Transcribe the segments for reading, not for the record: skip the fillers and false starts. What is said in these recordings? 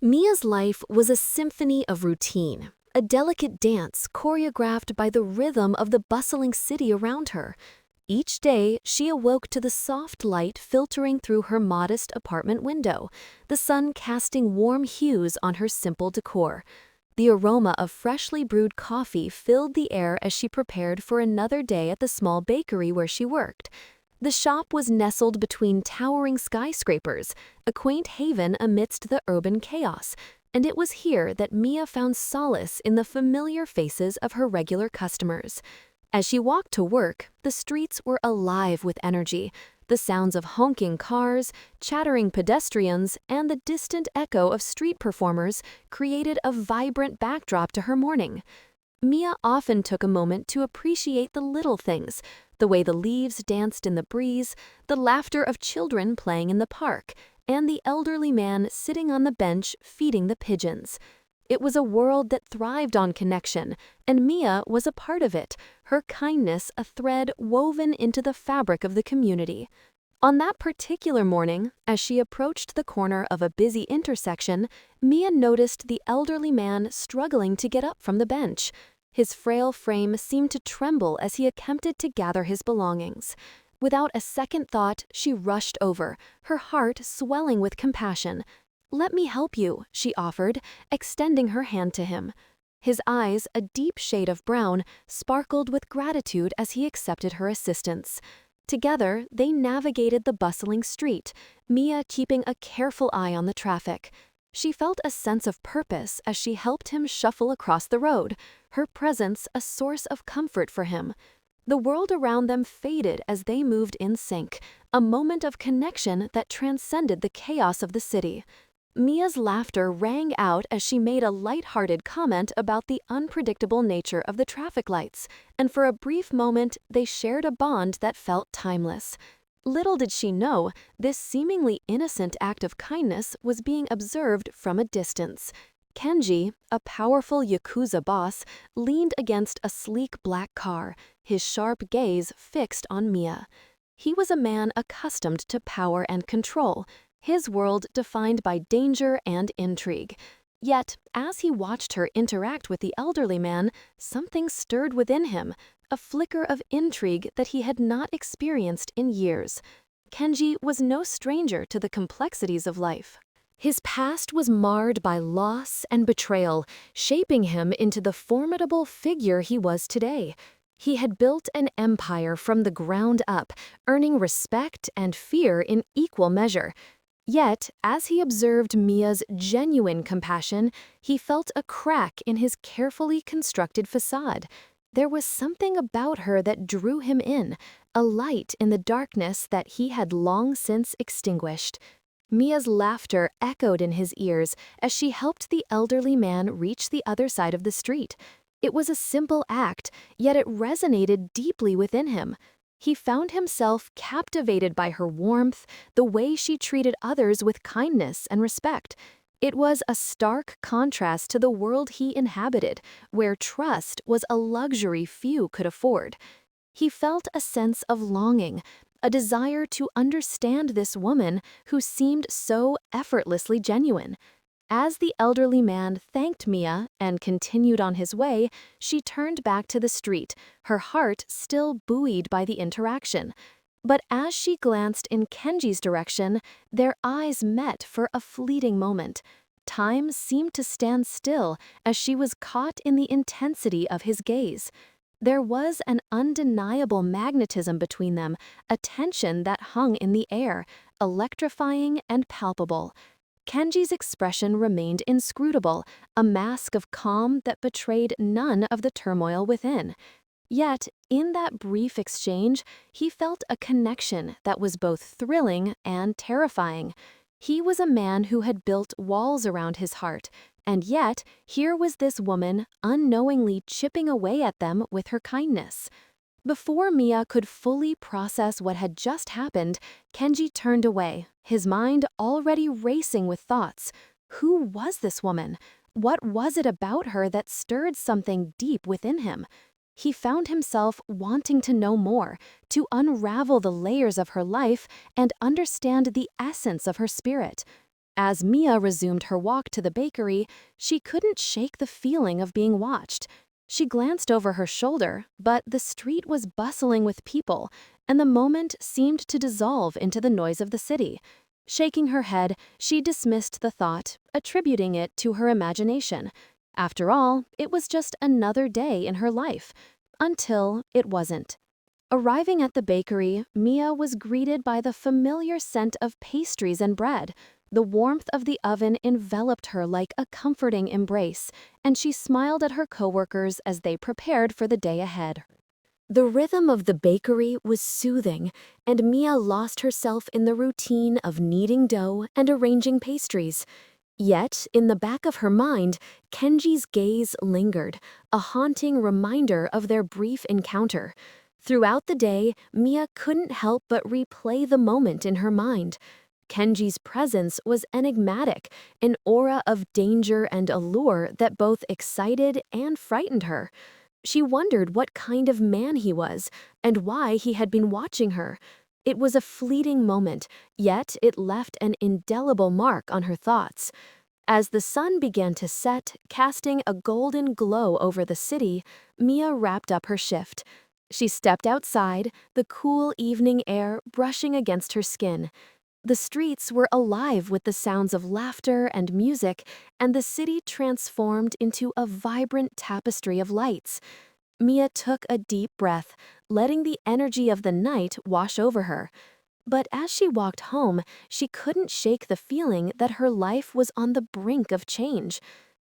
Mia's life was a symphony of routine, a delicate dance choreographed by the rhythm of the bustling city around her. Each day, she awoke to the soft light filtering through her modest apartment window, the sun casting warm hues on her simple decor. The aroma of freshly brewed coffee filled the air as she prepared for another day at the small bakery where she worked. The shop was nestled between towering skyscrapers, a quaint haven amidst the urban chaos, and it was here that Mia found solace in the familiar faces of her regular customers. As she walked to work, the streets were alive with energy. The sounds of honking cars, chattering pedestrians, and the distant echo of street performers created a vibrant backdrop to her morning. Mia often took a moment to appreciate the little things, the way the leaves danced in the breeze, the laughter of children playing in the park, and the elderly man sitting on the bench feeding the pigeons. It was a world that thrived on connection, and Mia was a part of it, her kindness a thread woven into the fabric of the community. On that particular morning, as she approached the corner of a busy intersection, Mia noticed the elderly man struggling to get up from the bench. His frail frame seemed to tremble as he attempted to gather his belongings. Without a second thought, she rushed over, her heart swelling with compassion. "Let me help you," she offered, extending her hand to him. His eyes, a deep shade of brown, sparkled with gratitude as he accepted her assistance. Together, they navigated the bustling street, Mia keeping a careful eye on the traffic. She felt a sense of purpose as she helped him shuffle across the road, her presence a source of comfort for him. The world around them faded as they moved in sync, a moment of connection that transcended the chaos of the city. Mia's laughter rang out as she made a light-hearted comment about the unpredictable nature of the traffic lights, and for a brief moment they shared a bond that felt timeless. Little did she know, this seemingly innocent act of kindness was being observed from a distance. Kenji, a powerful Yakuza boss, leaned against a sleek black car, his sharp gaze fixed on Mia. He was a man accustomed to power and control, his world defined by danger and intrigue. Yet, as he watched her interact with the elderly man, something stirred within him, a flicker of intrigue that he had not experienced in years. Kenji was no stranger to the complexities of life. His past was marred by loss and betrayal, shaping him into the formidable figure he was today. He had built an empire from the ground up, earning respect and fear in equal measure. Yet, as he observed Mia's genuine compassion, he felt a crack in his carefully constructed facade. There was something about her that drew him in, a light in the darkness that he had long since extinguished. Mia's laughter echoed in his ears as she helped the elderly man reach the other side of the street. It was a simple act, yet it resonated deeply within him. He found himself captivated by her warmth, the way she treated others with kindness and respect. It was a stark contrast to the world he inhabited, where trust was a luxury few could afford. He felt a sense of longing, a desire to understand this woman who seemed so effortlessly genuine. As the elderly man thanked Mia and continued on his way, she turned back to the street, her heart still buoyed by the interaction. But as she glanced in Kenji's direction, their eyes met for a fleeting moment. Time seemed to stand still as she was caught in the intensity of his gaze. There was an undeniable magnetism between them, a tension that hung in the air, electrifying and palpable. Kenji's expression remained inscrutable, a mask of calm that betrayed none of the turmoil within. Yet, in that brief exchange, he felt a connection that was both thrilling and terrifying. He was a man who had built walls around his heart, and yet here was this woman unknowingly chipping away at them with her kindness. Before Mia could fully process what had just happened, Kenji turned away, his mind already racing with thoughts. Who was this woman? What was it about her that stirred something deep within him? He found himself wanting to know more, to unravel the layers of her life and understand the essence of her spirit. As Mia resumed her walk to the bakery, she couldn't shake the feeling of being watched. She glanced over her shoulder, but the street was bustling with people, and the moment seemed to dissolve into the noise of the city. Shaking her head, she dismissed the thought, attributing it to her imagination. After all, it was just another day in her life. Until it wasn't. Arriving at the bakery, Mia was greeted by the familiar scent of pastries and bread. The warmth of the oven enveloped her like a comforting embrace, and she smiled at her coworkers as they prepared for the day ahead. The rhythm of the bakery was soothing, and Mia lost herself in the routine of kneading dough and arranging pastries. Yet, in the back of her mind, Kenji's gaze lingered, a haunting reminder of their brief encounter. Throughout the day, Mia couldn't help but replay the moment in her mind. Kenji's presence was enigmatic, an aura of danger and allure that both excited and frightened her. She wondered what kind of man he was and why he had been watching her. It was a fleeting moment, yet it left an indelible mark on her thoughts. As the sun began to set, casting a golden glow over the city, Mia wrapped up her shift. She stepped outside, the cool evening air brushing against her skin. The streets were alive with the sounds of laughter and music, and the city transformed into a vibrant tapestry of lights. Mia took a deep breath, letting the energy of the night wash over her. But as she walked home, she couldn't shake the feeling that her life was on the brink of change.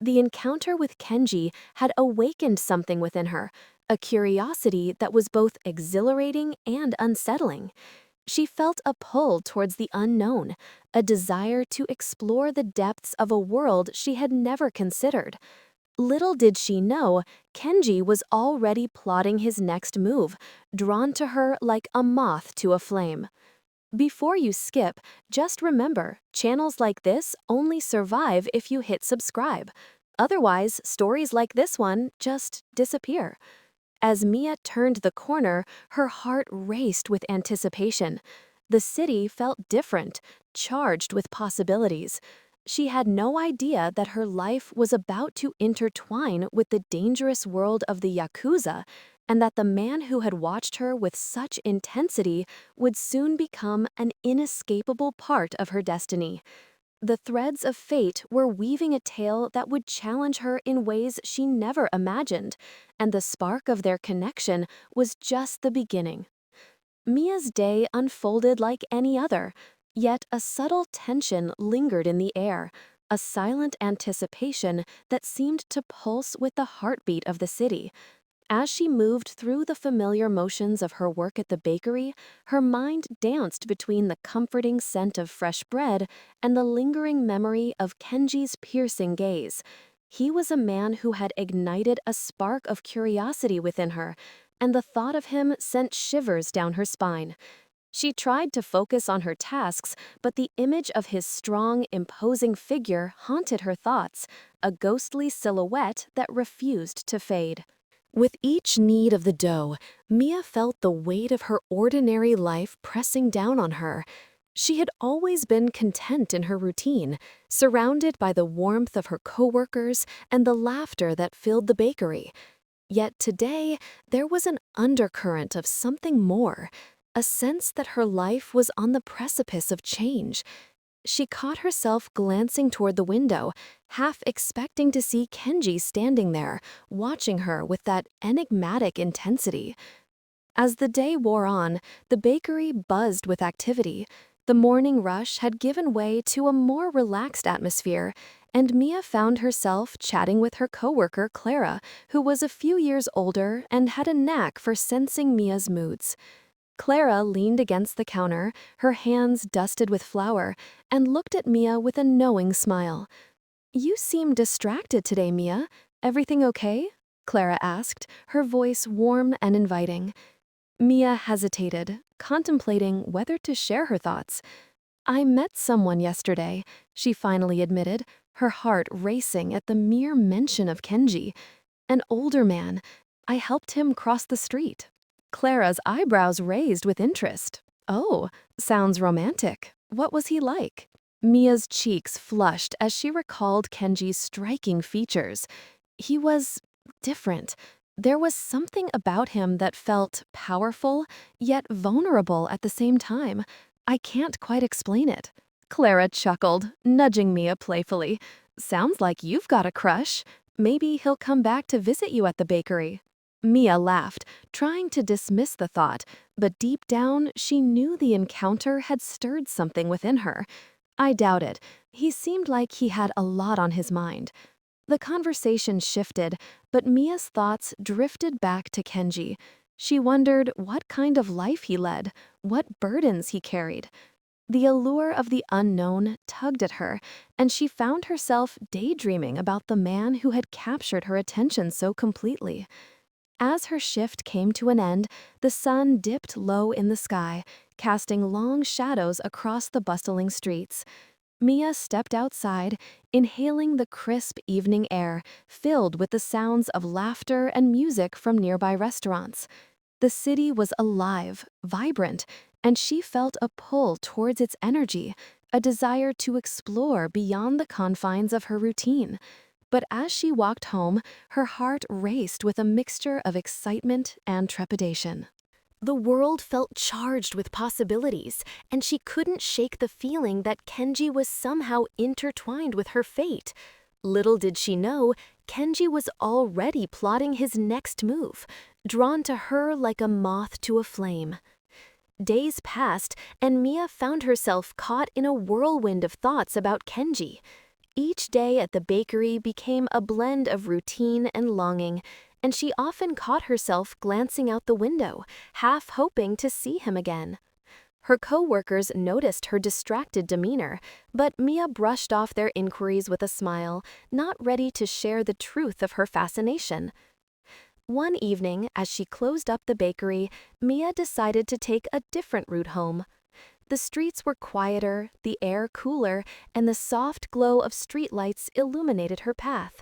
The encounter with Kenji had awakened something within her, a curiosity that was both exhilarating and unsettling. She felt a pull towards the unknown, a desire to explore the depths of a world she had never considered. Little did she know, Kenji was already plotting his next move, drawn to her like a moth to a flame. Before you skip, just remember, channels like this only survive if you hit subscribe. Otherwise, stories like this one just disappear. As Mia turned the corner, her heart raced with anticipation. The city felt different, charged with possibilities. She had no idea that her life was about to intertwine with the dangerous world of the Yakuza, and that the man who had watched her with such intensity would soon become an inescapable part of her destiny. The threads of fate were weaving a tale that would challenge her in ways she never imagined, and the spark of their connection was just the beginning. Mia's day unfolded like any other, yet a subtle tension lingered in the air, a silent anticipation that seemed to pulse with the heartbeat of the city. As she moved through the familiar motions of her work at the bakery, her mind danced between the comforting scent of fresh bread and the lingering memory of Kenji's piercing gaze. He was a man who had ignited a spark of curiosity within her, and the thought of him sent shivers down her spine. She tried to focus on her tasks, but the image of his strong, imposing figure haunted her thoughts, a ghostly silhouette that refused to fade. With each knead of the dough, Mia felt the weight of her ordinary life pressing down on her. She had always been content in her routine, surrounded by the warmth of her coworkers and the laughter that filled the bakery. Yet today, there was an undercurrent of something more, a sense that her life was on the precipice of change. She caught herself glancing toward the window, half expecting to see Kenji standing there, watching her with that enigmatic intensity. As the day wore on, the bakery buzzed with activity. The morning rush had given way to a more relaxed atmosphere, and Mia found herself chatting with her coworker Clara, who was a few years older and had a knack for sensing Mia's moods. Clara leaned against the counter, her hands dusted with flour, and looked at Mia with a knowing smile. "You seem distracted today, Mia. Everything okay?" Clara asked, her voice warm and inviting. Mia hesitated, contemplating whether to share her thoughts. "I met someone yesterday," she finally admitted, her heart racing at the mere mention of Kenji. "An older man. I helped him cross the street." Clara's eyebrows raised with interest. "Oh, sounds romantic. What was he like?" Mia's cheeks flushed as she recalled Kenji's striking features. He was different. There was something about him that felt powerful, yet vulnerable at the same time. I can't quite explain it. Clara chuckled, nudging Mia playfully. Sounds like you've got a crush. Maybe he'll come back to visit you at the bakery. Mia laughed, trying to dismiss the thought, but deep down, she knew the encounter had stirred something within her. I doubt it. He seemed like he had a lot on his mind. The conversation shifted, but Mia's thoughts drifted back to Kenji. She wondered what kind of life he led, what burdens he carried. The allure of the unknown tugged at her, and she found herself daydreaming about the man who had captured her attention so completely. As her shift came to an end, the sun dipped low in the sky, casting long shadows across the bustling streets. Mia stepped outside, inhaling the crisp evening air, filled with the sounds of laughter and music from nearby restaurants. The city was alive, vibrant, and she felt a pull towards its energy, a desire to explore beyond the confines of her routine. But as she walked home, her heart raced with a mixture of excitement and trepidation. The world felt charged with possibilities, and she couldn't shake the feeling that Kenji was somehow intertwined with her fate. Little did she know, Kenji was already plotting his next move, drawn to her like a moth to a flame. Days passed, and Mia found herself caught in a whirlwind of thoughts about Kenji. Each day at the bakery became a blend of routine and longing, and she often caught herself glancing out the window, half hoping to see him again. Her co-workers noticed her distracted demeanor, but Mia brushed off their inquiries with a smile, not ready to share the truth of her fascination. One evening, as she closed up the bakery, Mia decided to take a different route home. The streets were quieter, the air cooler, and the soft glow of streetlights illuminated her path.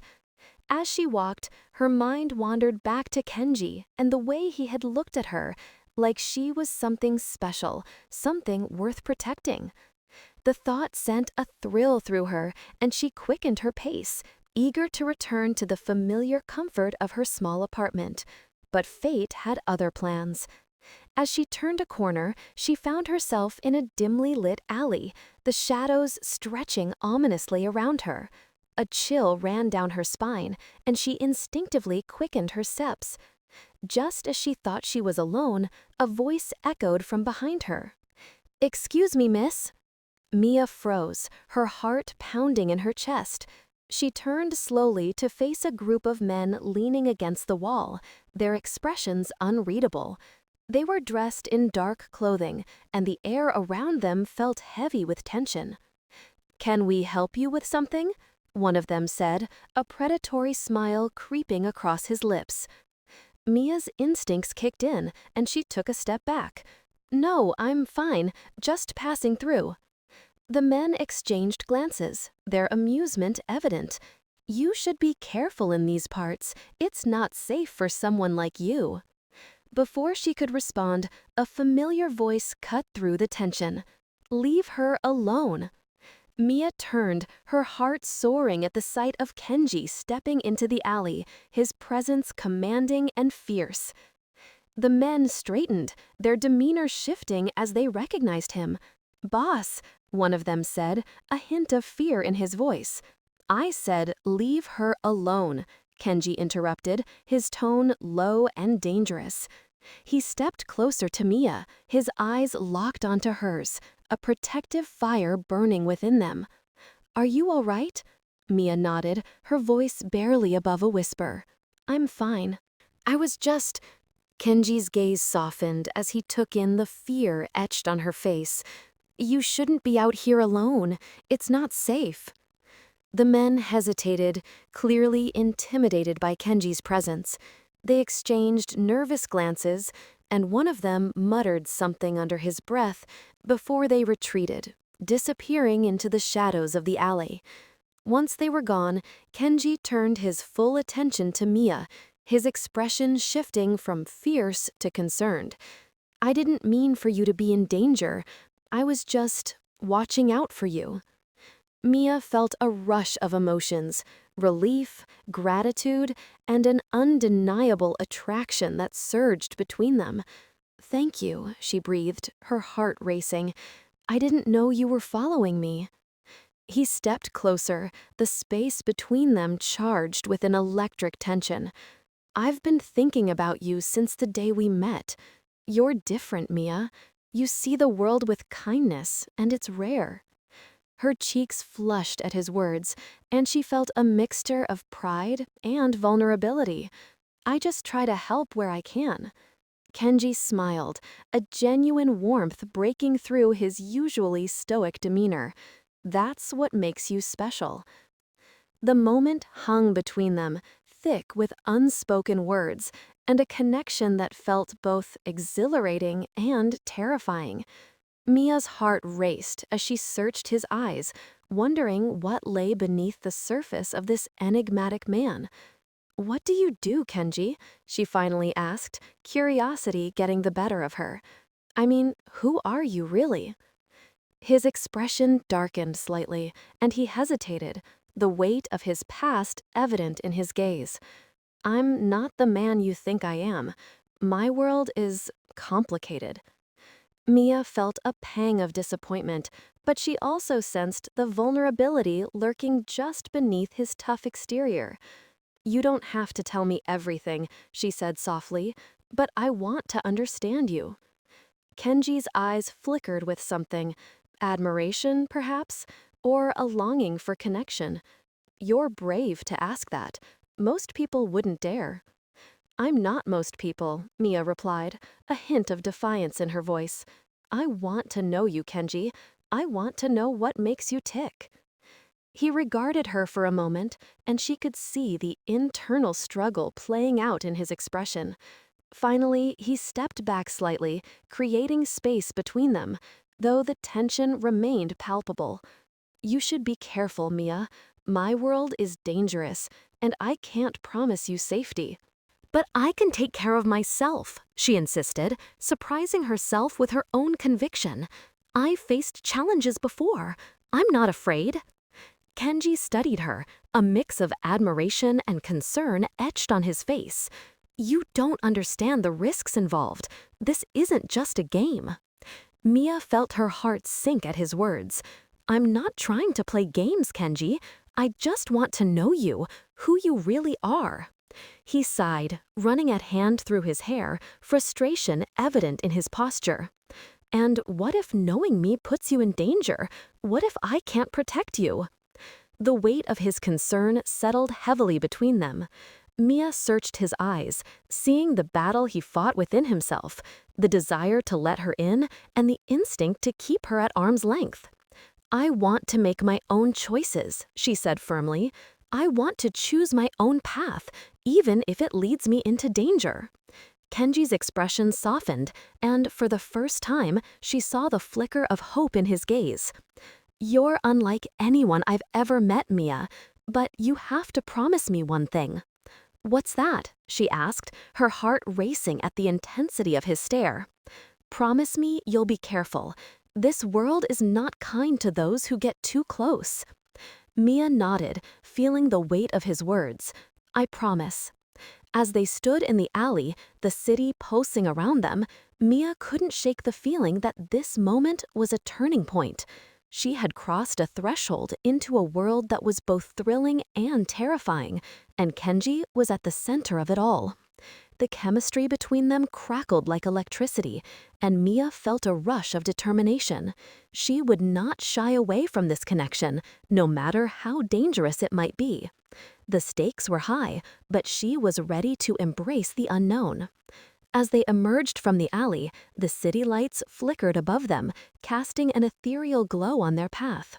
As she walked, her mind wandered back to Kenji and the way he had looked at her, like she was something special, something worth protecting. The thought sent a thrill through her, and she quickened her pace, eager to return to the familiar comfort of her small apartment. But fate had other plans. As she turned a corner, she found herself in a dimly lit alley, the shadows stretching ominously around her. A chill ran down her spine, and she instinctively quickened her steps. Just as she thought she was alone, a voice echoed from behind her. "Excuse me, miss." Mia froze, her heart pounding in her chest. She turned slowly to face a group of men leaning against the wall, their expressions unreadable. They were dressed in dark clothing, and the air around them felt heavy with tension. "Can we help you with something?" one of them said, a predatory smile creeping across his lips. Mia's instincts kicked in, and she took a step back. "No, I'm fine, just passing through." The men exchanged glances, their amusement evident. "You should be careful in these parts. It's not safe for someone like you." Before she could respond, a familiar voice cut through the tension. "Leave her alone." Mia turned, her heart soaring at the sight of Kenji stepping into the alley, his presence commanding and fierce. The men straightened, their demeanor shifting as they recognized him. "Boss," one of them said, a hint of fear in his voice. "I said, leave her alone," Kenji interrupted, his tone low and dangerous. He stepped closer to Mia, his eyes locked onto hers, a protective fire burning within them. "Are you all right?" Mia nodded, her voice barely above a whisper. "I'm fine. I was just—" Kenji's gaze softened as he took in the fear etched on her face. "You shouldn't be out here alone. It's not safe." The men hesitated, clearly intimidated by Kenji's presence. They exchanged nervous glances, and one of them muttered something under his breath before they retreated, disappearing into the shadows of the alley. Once they were gone, Kenji turned his full attention to Mia, his expression shifting from fierce to concerned. "I didn't mean for you to be in danger. I was just watching out for you." Mia felt a rush of emotions, relief, gratitude, and an undeniable attraction that surged between them. "Thank you," she breathed, her heart racing. "I didn't know you were following me." He stepped closer, the space between them charged with an electric tension. "I've been thinking about you since the day we met. You're different, Mia. You see the world with kindness, and it's rare." Her cheeks flushed at his words, and she felt a mixture of pride and vulnerability. "I just try to help where I can." Kenji smiled, a genuine warmth breaking through his usually stoic demeanor. "That's what makes you special." The moment hung between them, thick with unspoken words, and a connection that felt both exhilarating and terrifying. Mia's heart raced as she searched his eyes, wondering what lay beneath the surface of this enigmatic man. "What do you do, Kenji?" she finally asked, curiosity getting the better of her. "I mean, who are you really?" His expression darkened slightly, and he hesitated, the weight of his past evident in his gaze. "I'm not the man you think I am. My world is complicated." Mia felt a pang of disappointment, but she also sensed the vulnerability lurking just beneath his tough exterior. "You don't have to tell me everything," she said softly, "but I want to understand you." Kenji's eyes flickered with something, admiration, perhaps, or a longing for connection. "You're brave to ask that. Most people wouldn't dare." "I'm not most people," Mia replied, a hint of defiance in her voice. "I want to know you, Kenji. I want to know what makes you tick." He regarded her for a moment, and she could see the internal struggle playing out in his expression. Finally, he stepped back slightly, creating space between them, though the tension remained palpable. "You should be careful, Mia. My world is dangerous, and I can't promise you safety." "But I can take care of myself," she insisted, surprising herself with her own conviction. "I've faced challenges before. I'm not afraid." Kenji studied her, a mix of admiration and concern etched on his face. "You don't understand the risks involved. This isn't just a game." Mia felt her heart sink at his words. "I'm not trying to play games, Kenji. I just want to know you, who you really are." He sighed, running a hand through his hair, frustration evident in his posture. "And what if knowing me puts you in danger? What if I can't protect you?" The weight of his concern settled heavily between them. Mia searched his eyes, seeing the battle he fought within himself, the desire to let her in, and the instinct to keep her at arm's length. "I want to make my own choices," she said firmly. "I want to choose my own path, even if it leads me into danger." Kenji's expression softened, and for the first time, she saw the flicker of hope in his gaze. "You're unlike anyone I've ever met, Mia, but you have to promise me one thing." "What's that?" she asked, her heart racing at the intensity of his stare. "Promise me you'll be careful. This world is not kind to those who get too close." Mia nodded, feeling the weight of his words. "I promise." As they stood in the alley, the city pulsing around them, Mia couldn't shake the feeling that this moment was a turning point. She had crossed a threshold into a world that was both thrilling and terrifying, and Kenji was at the center of it all. The chemistry between them crackled like electricity, and Mia felt a rush of determination. She would not shy away from this connection, no matter how dangerous it might be. The stakes were high, but she was ready to embrace the unknown. As they emerged from the alley, the city lights flickered above them, casting an ethereal glow on their path.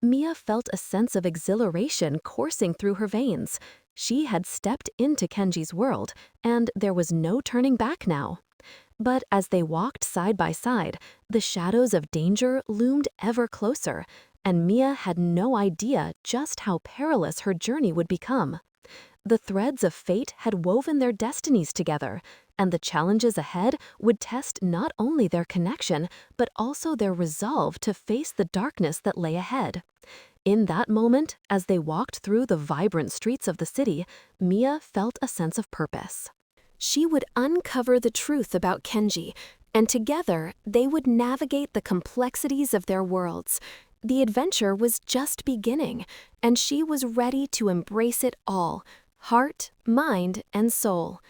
Mia felt a sense of exhilaration coursing through her veins. She had stepped into Kenji's world, and there was no turning back now. But as they walked side by side, the shadows of danger loomed ever closer, and Mia had no idea just how perilous her journey would become. The threads of fate had woven their destinies together, and the challenges ahead would test not only their connection, but also their resolve to face the darkness that lay ahead. In that moment, as they walked through the vibrant streets of the city, Mia felt a sense of purpose. She would uncover the truth about Kenji, and together they would navigate the complexities of their worlds. The adventure was just beginning, and she was ready to embrace it all, heart, mind, and soul.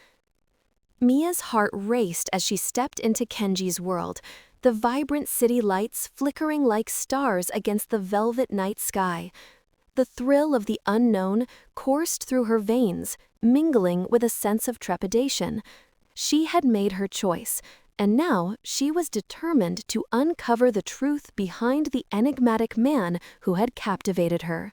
Mia's heart raced as she stepped into Kenji's world, the vibrant city lights flickering like stars against the velvet night sky. The thrill of the unknown coursed through her veins, mingling with a sense of trepidation. She had made her choice, and now she was determined to uncover the truth behind the enigmatic man who had captivated her.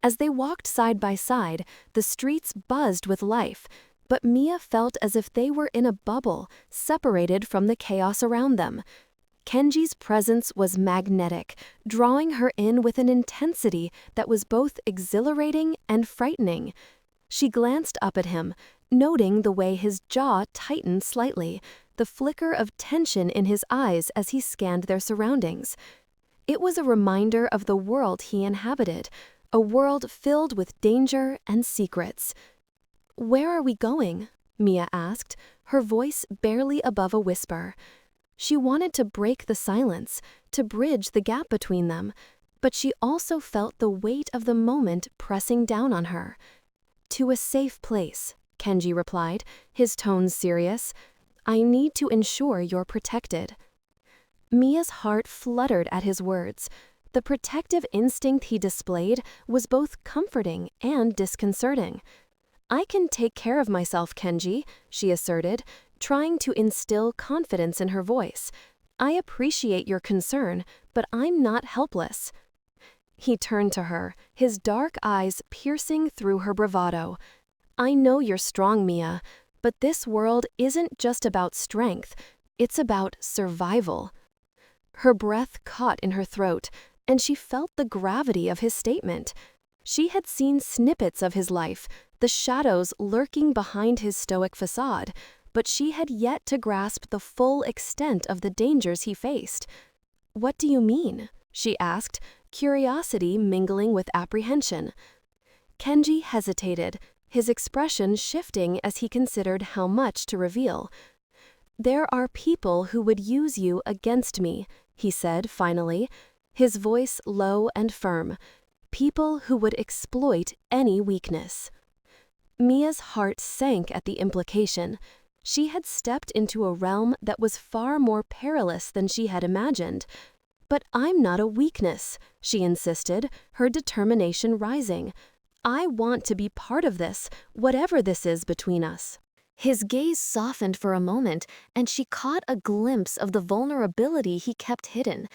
As they walked side by side, the streets buzzed with life, but Mia felt as if they were in a bubble, separated from the chaos around them. Kenji's presence was magnetic, drawing her in with an intensity that was both exhilarating and frightening. She glanced up at him, noting the way his jaw tightened slightly, the flicker of tension in his eyes as he scanned their surroundings. It was a reminder of the world he inhabited, a world filled with danger and secrets. "Where are we going?" Mia asked, her voice barely above a whisper. She wanted to break the silence, to bridge the gap between them, but she also felt the weight of the moment pressing down on her. "To a safe place," Kenji replied, his tone serious. "I need to ensure you're protected." Mia's heart fluttered at his words. The protective instinct he displayed was both comforting and disconcerting. "I can take care of myself, Kenji," she asserted, trying to instill confidence in her voice. "I appreciate your concern, but I'm not helpless." He turned to her, his dark eyes piercing through her bravado. "I know you're strong, Mia, but this world isn't just about strength, it's about survival." Her breath caught in her throat, and she felt the gravity of his statement. She had seen snippets of his life, the shadows lurking behind his stoic facade, but she had yet to grasp the full extent of the dangers he faced. "What do you mean?" she asked, curiosity mingling with apprehension. Kenji hesitated, his expression shifting as he considered how much to reveal. "There are people who would use you against me," he said finally, his voice low and firm. "People who would exploit any weakness." Mia's heart sank at the implication. She had stepped into a realm that was far more perilous than she had imagined. "But I'm not a weakness," she insisted, her determination rising. "I want to be part of this, whatever this is between us." His gaze softened for a moment, and she caught a glimpse of the vulnerability he kept hidden.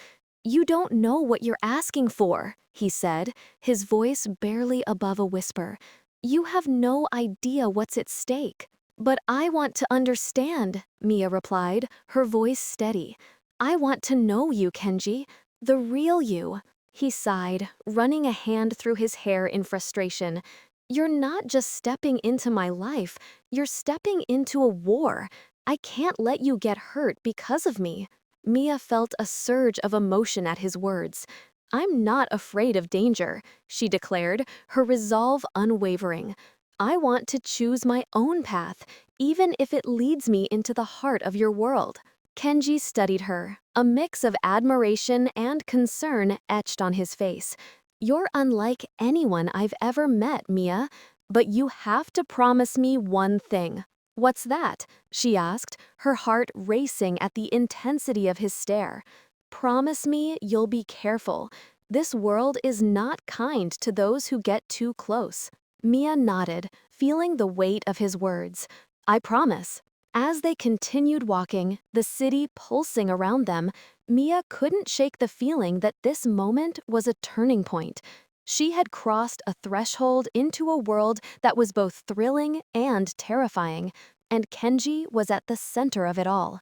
"You don't know what you're asking for," he said, his voice barely above a whisper. "You have no idea what's at stake." "But I want to understand," Mia replied, her voice steady. "I want to know you, Kenji, the real you." He sighed, running a hand through his hair in frustration. "You're not just stepping into my life, you're stepping into a war. I can't let you get hurt because of me." Mia felt a surge of emotion at his words. "I'm not afraid of danger," she declared, her resolve unwavering. "I want to choose my own path, even if it leads me into the heart of your world." Kenji studied her, a mix of admiration and concern etched on his face. "You're unlike anyone I've ever met, Mia, but you have to promise me one thing." "What's that?" she asked, her heart racing at the intensity of his stare. "Promise me you'll be careful. This world is not kind to those who get too close." Mia nodded, feeling the weight of his words. "I promise." As they continued walking, the city pulsing around them, Mia couldn't shake the feeling that this moment was a turning point. She had crossed a threshold into a world that was both thrilling and terrifying, and Kenji was at the center of it all.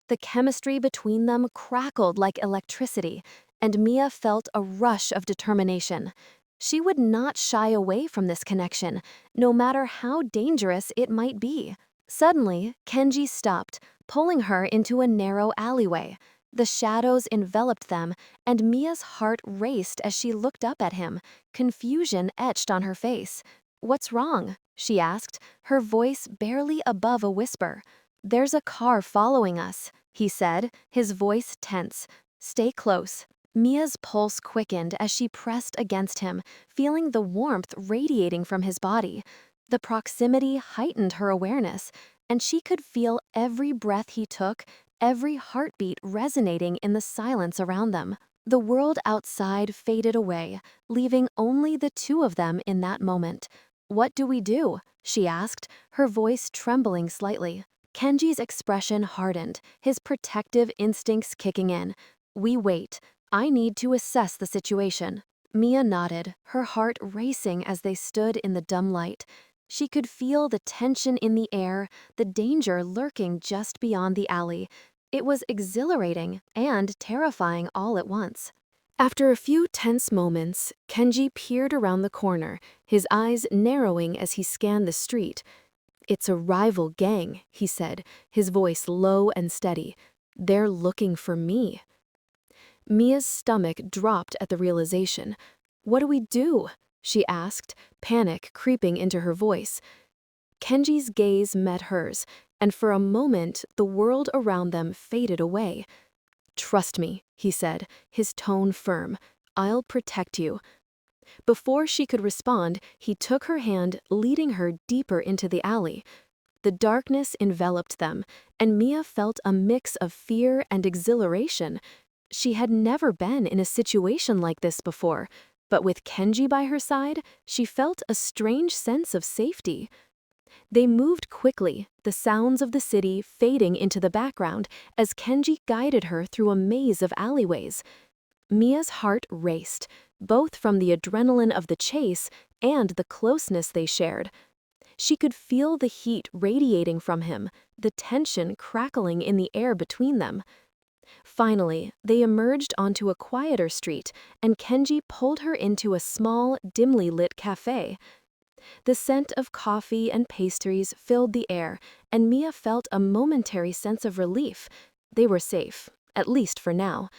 The chemistry between them crackled like electricity, and Mia felt a rush of determination. She would not shy away from this connection, no matter how dangerous it might be. Suddenly, Kenji stopped, pulling her into a narrow alleyway. The shadows enveloped them, and Mia's heart raced as she looked up at him, confusion etched on her face. "What's wrong?" she asked, her voice barely above a whisper. "There's a car following us," he said, his voice tense. "Stay close." Mia's pulse quickened as she pressed against him, feeling the warmth radiating from his body. The proximity heightened her awareness, and she could feel every breath he took, every heartbeat resonating in the silence around them. The world outside faded away, leaving only the two of them in that moment. "What do we do?" she asked, her voice trembling slightly. Kenji's expression hardened, his protective instincts kicking in. "We wait. I need to assess the situation." Mia nodded, her heart racing as they stood in the dim light. She could feel the tension in the air, the danger lurking just beyond the alley. It was exhilarating and terrifying all at once. After a few tense moments, Kenji peered around the corner, his eyes narrowing as he scanned the street. "It's a rival gang," he said, his voice low and steady. "They're looking for me." Mia's stomach dropped at the realization. "What do we do?" she asked, panic creeping into her voice. Kenji's gaze met hers, and for a moment the world around them faded away. "Trust me," he said, his tone firm. "I'll protect you." Before she could respond, he took her hand, leading her deeper into the alley. The darkness enveloped them, and Mia felt a mix of fear and exhilaration. She had never been in a situation like this before, but with Kenji by her side, she felt a strange sense of safety. They moved quickly, the sounds of the city fading into the background as Kenji guided her through a maze of alleyways. Mia's heart raced, both from the adrenaline of the chase and the closeness they shared. She could feel the heat radiating from him, the tension crackling in the air between them. Finally, they emerged onto a quieter street, and Kenji pulled her into a small, dimly lit cafe. The scent of coffee and pastries filled the air, and Mia felt a momentary sense of relief. They were safe, at least for now.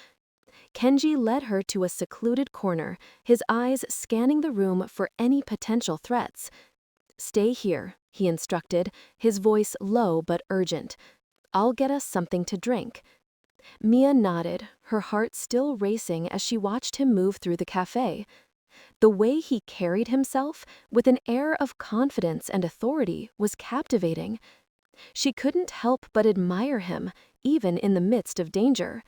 Kenji led her to a secluded corner, his eyes scanning the room for any potential threats. "Stay here," he instructed, his voice low but urgent. "I'll get us something to drink." Mia nodded, her heart still racing as she watched him move through the cafe. The way he carried himself, with an air of confidence and authority, was captivating. She couldn't help but admire him, even in the midst of danger.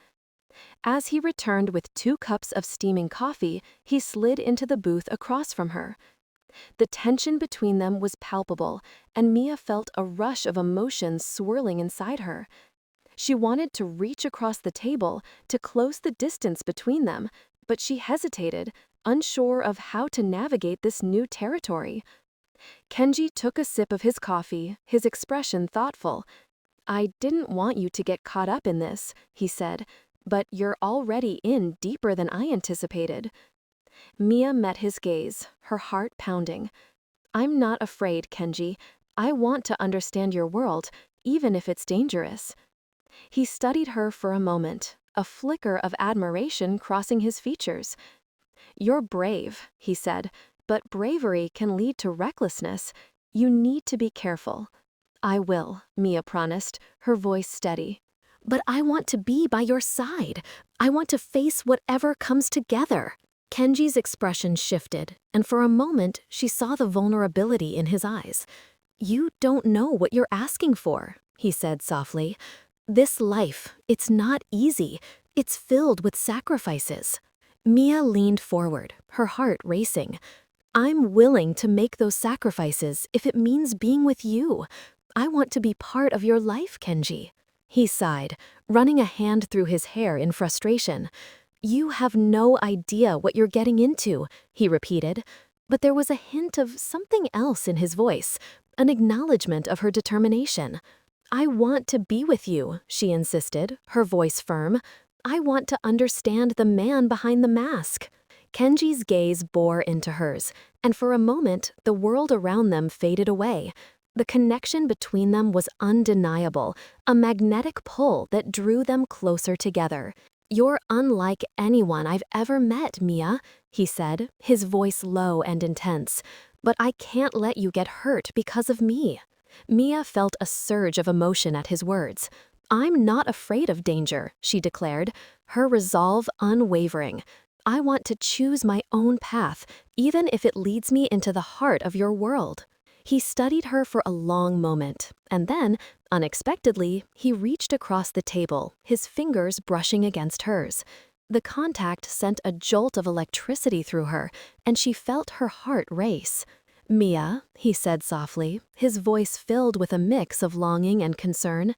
As he returned with 2 cups of steaming coffee, he slid into the booth across from her. The tension between them was palpable, and Mia felt a rush of emotions swirling inside her. She wanted to reach across the table to close the distance between them, but she hesitated, unsure of how to navigate this new territory. Kenji took a sip of his coffee, his expression thoughtful. "I didn't want you to get caught up in this," he said, "but you're already in deeper than I anticipated." Mia met his gaze, her heart pounding. "I'm not afraid, Kenji. I want to understand your world, even if it's dangerous." He studied her for a moment, a flicker of admiration crossing his features. "You're brave," he said, "but bravery can lead to recklessness. You need to be careful." "I will," Mia promised, her voice steady. "But I want to be by your side. I want to face whatever comes together." Kenji's expression shifted, and for a moment she saw the vulnerability in his eyes. "You don't know what you're asking for," he said softly. "This life, it's not easy. It's filled with sacrifices." Mia leaned forward, her heart racing. "I'm willing to make those sacrifices if it means being with you. I want to be part of your life, Kenji." He sighed, running a hand through his hair in frustration. "You have no idea what you're getting into," he repeated, but there was a hint of something else in his voice, an acknowledgement of her determination. "I want to be with you," she insisted, her voice firm. "I want to understand the man behind the mask." Kenji's gaze bore into hers, and for a moment the world around them faded away. The connection between them was undeniable, a magnetic pull that drew them closer together. "You're unlike anyone I've ever met, Mia," he said, his voice low and intense. "But I can't let you get hurt because of me." Mia felt a surge of emotion at his words. "I'm not afraid of danger," she declared, her resolve unwavering. "I want to choose my own path, even if it leads me into the heart of your world." He studied her for a long moment, and then, unexpectedly, he reached across the table, his fingers brushing against hers. The contact sent a jolt of electricity through her, and she felt her heart race. "Mia," he said softly, his voice filled with a mix of longing and concern,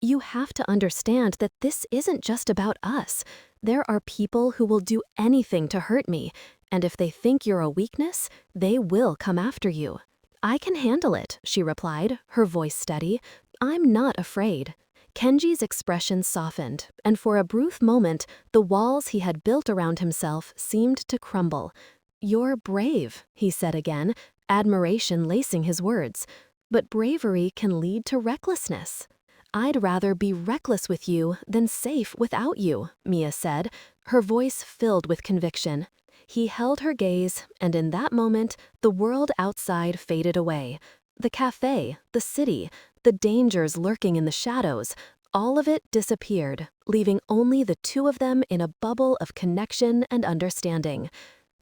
"you have to understand that this isn't just about us. There are people who will do anything to hurt me, and if they think you're a weakness, they will come after you." "I can handle it," she replied, her voice steady. "I'm not afraid." Kenji's expression softened, and for a brief moment, the walls he had built around himself seemed to crumble. "You're brave," he said again, admiration lacing his words. "But bravery can lead to recklessness." "I'd rather be reckless with you than safe without you," Mia said, her voice filled with conviction. He held her gaze, and in that moment, the world outside faded away. The cafe, the city, the dangers lurking in the shadows, all of it disappeared, leaving only the two of them in a bubble of connection and understanding.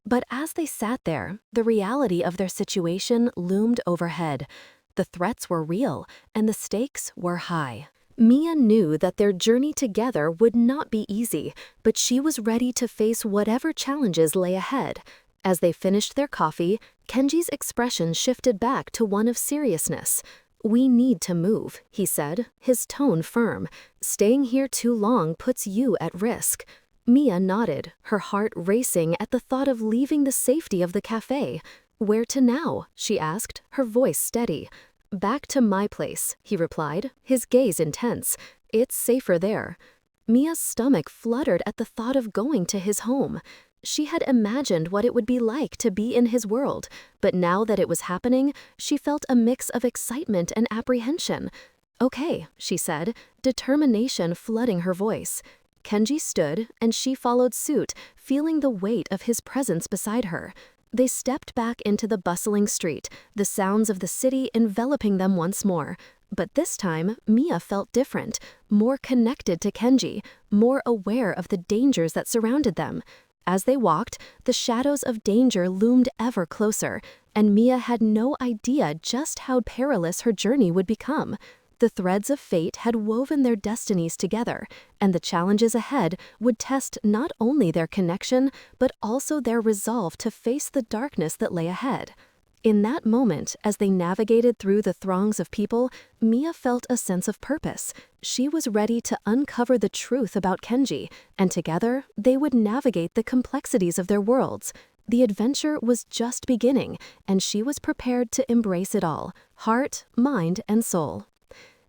But as they sat there, the reality of their situation loomed overhead. The threats were real, and the stakes were high. Mia knew that their journey together would not be easy, but she was ready to face whatever challenges lay ahead. As they finished their coffee, Kenji's expression shifted back to one of seriousness. "We need to move," he said, his tone firm. "Staying here too long puts you at risk." Mia nodded, her heart racing at the thought of leaving the safety of the cafe. "Where to now?" she asked, her voice steady. "Back to my place," he replied, his gaze intense. "It's safer there." Mia's stomach fluttered at the thought of going to his home. She had imagined what it would be like to be in his world, but now that it was happening, she felt a mix of excitement and apprehension. "Okay," she said, determination flooding her voice. Kenji stood, and she followed suit, feeling the weight of his presence beside her. They stepped back into the bustling street, the sounds of the city enveloping them once more. But this time, Mia felt different, more connected to Kenji, more aware of the dangers that surrounded them. As they walked, the shadows of danger loomed ever closer, and Mia had no idea just how perilous her journey would become. The threads of fate had woven their destinies together, and the challenges ahead would test not only their connection, but also their resolve to face the darkness that lay ahead. In that moment, as they navigated through the throngs of people, Mia felt a sense of purpose. She was ready to uncover the truth about Kenji, and together, they would navigate the complexities of their worlds. The adventure was just beginning, and she was prepared to embrace it all, heart, mind, and soul.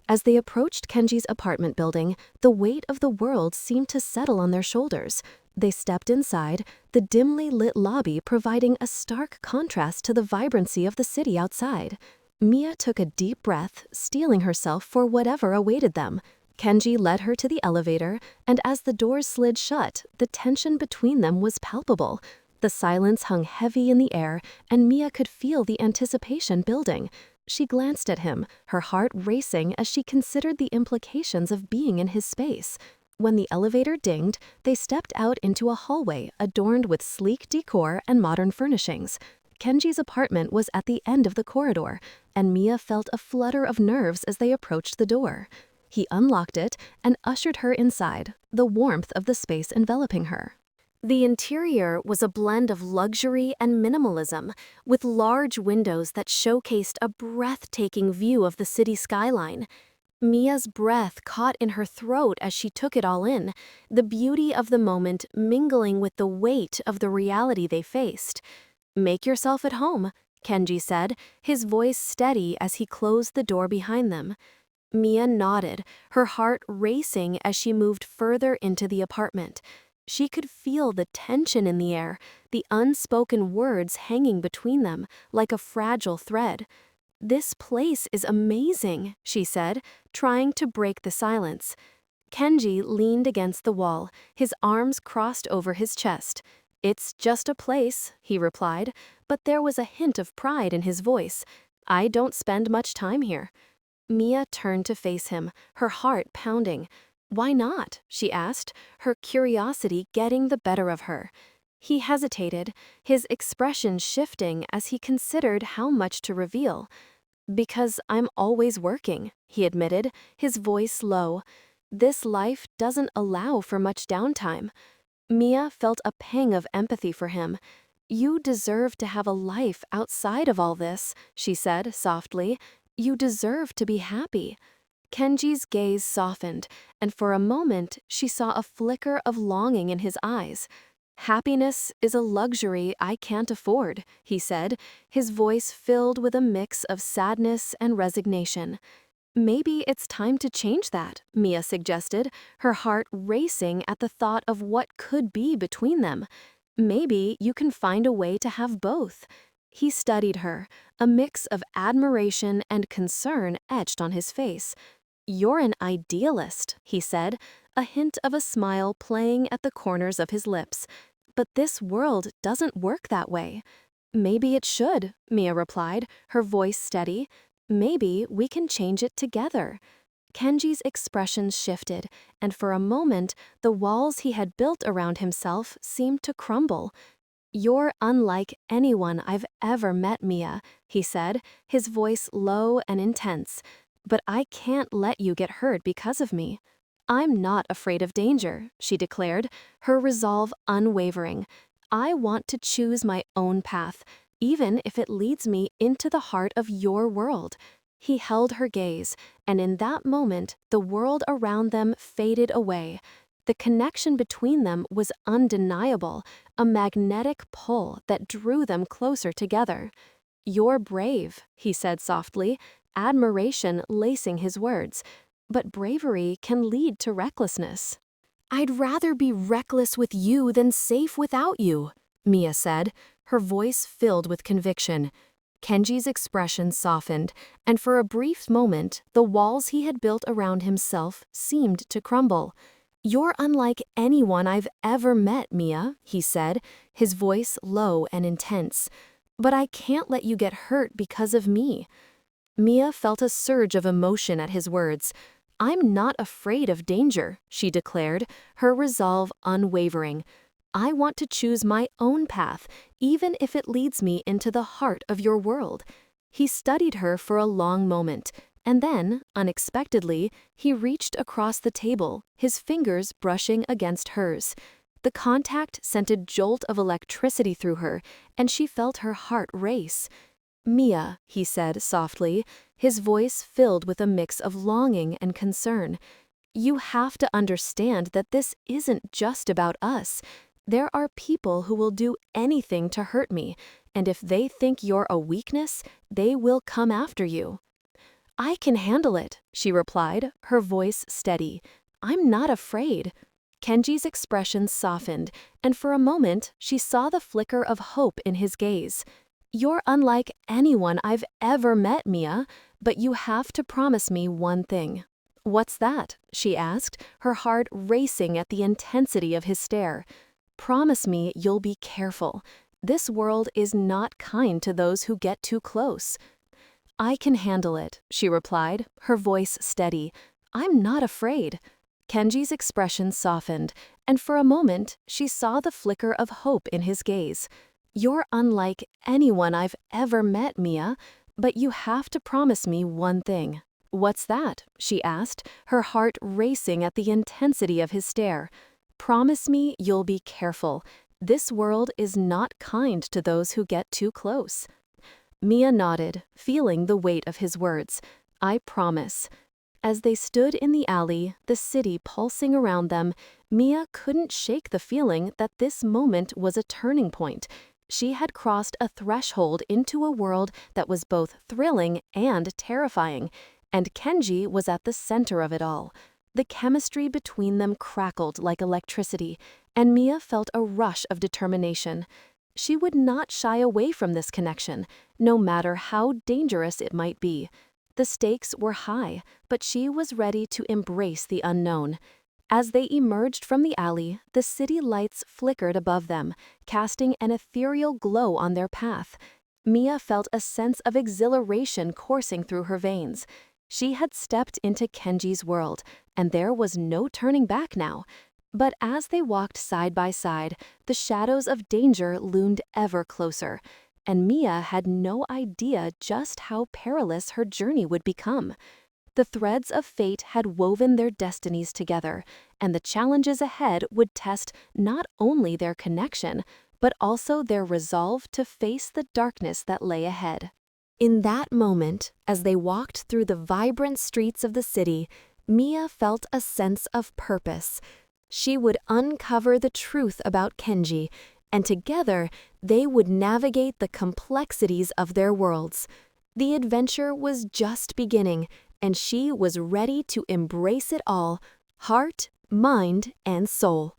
As they approached Kenji's apartment building, the weight of the world seemed to settle on their shoulders. They stepped inside, the dimly lit lobby providing a stark contrast to the vibrancy of the city outside. Mia took a deep breath, steeling herself for whatever awaited them. Kenji led her to the elevator, and as the doors slid shut, the tension between them was palpable. The silence hung heavy in the air, and Mia could feel the anticipation building. She glanced at him, her heart racing as she considered the implications of being in his space. When the elevator dinged, they stepped out into a hallway adorned with sleek decor and modern furnishings. Kenji's apartment was at the end of the corridor, and Mia felt a flutter of nerves as they approached the door. He unlocked it and ushered her inside, the warmth of the space enveloping her. The interior was a blend of luxury and minimalism, with large windows that showcased a breathtaking view of the city skyline. Mia's breath caught in her throat as she took it all in, the beauty of the moment mingling with the weight of the reality they faced. "Make yourself at home," Kenji said, his voice steady as he closed the door behind them. Mia nodded, her heart racing as she moved further into the apartment. She could feel the tension in the air, the unspoken words hanging between them, like a fragile thread. "This place is amazing," she said, trying to break the silence. Kenji leaned against the wall, his arms crossed over his chest. "It's just a place," he replied, but there was a hint of pride in his voice. "I don't spend much time here." Mia turned to face him, her heart pounding. "Why not?" she asked, her curiosity getting the better of her. He hesitated, his expression shifting as he considered how much to reveal. "Because I'm always working," he admitted, his voice low. "This life doesn't allow for much downtime." Mia felt a pang of empathy for him. "You deserve to have a life outside of all this," she said softly. "You deserve to be happy." Kenji's gaze softened, and for a moment she saw a flicker of longing in his eyes. "Happiness is a luxury I can't afford," he said, his voice filled with a mix of sadness and resignation. "Maybe it's time to change that," Mia suggested, her heart racing at the thought of what could be between them. "Maybe you can find a way to have both." He studied her, a mix of admiration and concern etched on his face. "You're an idealist," he said, a hint of a smile playing at the corners of his lips. "But this world doesn't work that way." "Maybe it should," Mia replied, her voice steady. "Maybe we can change it together." Kenji's expression shifted, and for a moment, the walls he had built around himself seemed to crumble. "You're unlike anyone I've ever met, Mia," he said, his voice low and intense. "But I can't let you get hurt because of me." "I'm not afraid of danger," she declared, her resolve unwavering. "I want to choose my own path, even if it leads me into the heart of your world." He held her gaze, and in that moment, the world around them faded away. The connection between them was undeniable, a magnetic pull that drew them closer together. "You're brave," he said softly, admiration lacing his words. "But bravery can lead to recklessness." "I'd rather be reckless with you than safe without you," Mia said, her voice filled with conviction. Kenji's expression softened, and for a brief moment, the walls he had built around himself seemed to crumble. "You're unlike anyone I've ever met, Mia," he said, his voice low and intense. "But I can't let you get hurt because of me." Mia felt a surge of emotion at his words. "I'm not afraid of danger," she declared, her resolve unwavering. "I want to choose my own path, even if it leads me into the heart of your world." He studied her for a long moment, and then, unexpectedly, he reached across the table, his fingers brushing against hers. The contact sent a jolt of electricity through her, and she felt her heart race. "Mia," he said softly, his voice filled with a mix of longing and concern. "You have to understand that this isn't just about us. There are people who will do anything to hurt me, and if they think you're a weakness, they will come after you." "I can handle it," she replied, her voice steady. "I'm not afraid." Kenji's expression softened, and for a moment she saw the flicker of hope in his gaze. "You're unlike anyone I've ever met, Mia, but you have to promise me one thing." "What's that?" she asked, her heart racing at the intensity of his stare. "Promise me you'll be careful. This world is not kind to those who get too close." "I can handle it," she replied, her voice steady. "I'm not afraid." Kenji's expression softened, and for a moment she saw the flicker of hope in his gaze. "You're unlike anyone I've ever met, Mia, but you have to promise me one thing." "What's that?" she asked, her heart racing at the intensity of his stare. "Promise me you'll be careful. This world is not kind to those who get too close." Mia nodded, feeling the weight of his words. "I promise." As they stood in the alley, the city pulsing around them, Mia couldn't shake the feeling that this moment was a turning point. She had crossed a threshold into a world that was both thrilling and terrifying, and Kenji was at the center of it all. The chemistry between them crackled like electricity, and Mia felt a rush of determination. She would not shy away from this connection, no matter how dangerous it might be. The stakes were high, but she was ready to embrace the unknown. As they emerged from the alley, the city lights flickered above them, casting an ethereal glow on their path. Mia felt a sense of exhilaration coursing through her veins. She had stepped into Kenji's world, and there was no turning back now. But as they walked side by side, the shadows of danger loomed ever closer, and Mia had no idea just how perilous her journey would become. The threads of fate had woven their destinies together, and the challenges ahead would test not only their connection, but also their resolve to face the darkness that lay ahead. In that moment, as they walked through the vibrant streets of the city, Mia felt a sense of purpose. She would uncover the truth about Kenji, and together they would navigate the complexities of their worlds. The adventure was just beginning, and she was ready to embrace it all, heart, mind, and soul.